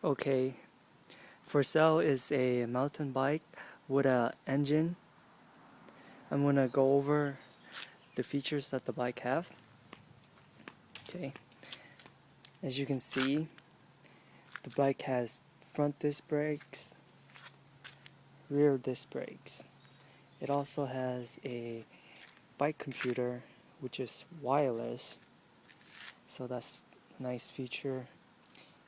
Okay, for sale is a mountain bike with a engine. I'm gonna go over the features that the bike have. Okay, as you can see, the bike has front disc brakes, rear disc brakes. It also has a bike computer which is wireless, so that's a nice feature.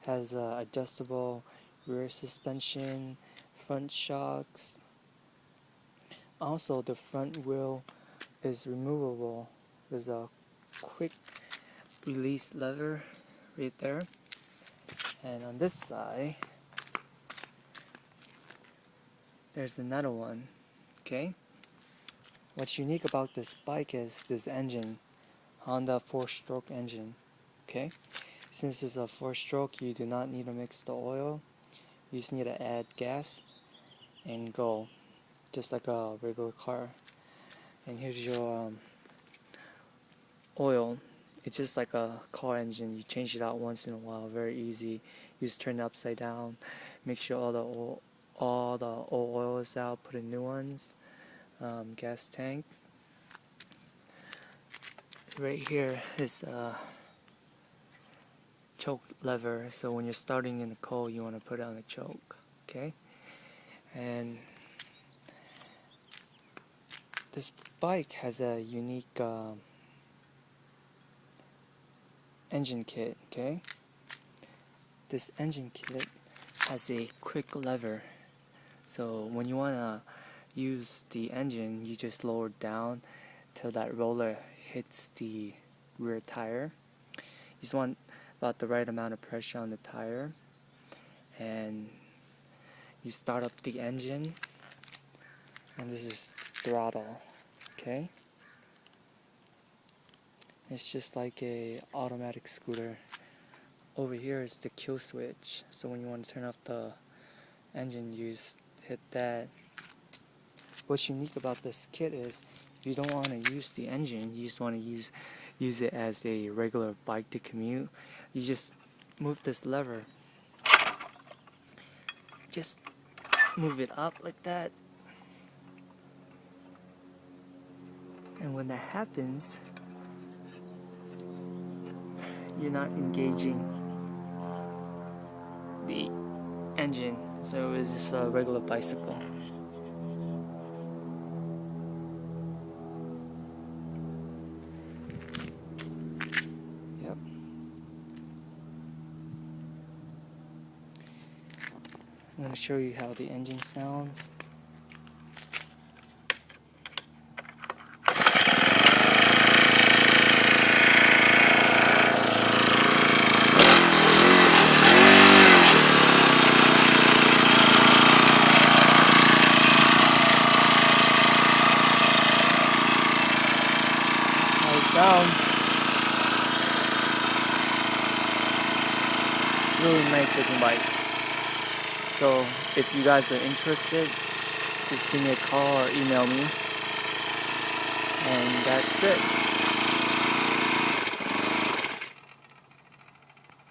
Has adjustable rear suspension, front shocks. Also, the front wheel is removable. There's a quick release lever right there. And on this side, there's another one. Okay. What's unique about this bike is this engine, Honda 4-stroke engine. Okay. Since it's a 4-stroke, you do not need to mix the oil. You just need to add gas and go, just like a regular car. And here's your oil. It's just like a car engine. You change it out once in a while. Very easy. You just turn it upside down. Make sure all the old oil is out. Put in new ones. Gas tank. Right here is a choke lever. So when you're starting in the cold, you want to put it on the choke. Okay. And this bike has a unique engine kit. Okay. This engine kit has a quick lever, so when you want to use the engine, you just lower it down till that roller hits the rear tire. You just want about the right amount of pressure on the tire, and you start up the engine, and this is throttle. Okay, it's just like a automatic scooter. Over here is the kill switch, so when you want to turn off the engine, you just hit that. What's unique about this kit is you don't want to use the engine, you just want to use it as a regular bike to commute. You just move this lever, just move it up like that, and when that happens, you're not engaging the engine, so it's just a regular bicycle. Yep. I'm going to show you how the engine sounds. Sounds really nice looking bike. So if you guys are interested, just give me a call or email me, and that's it.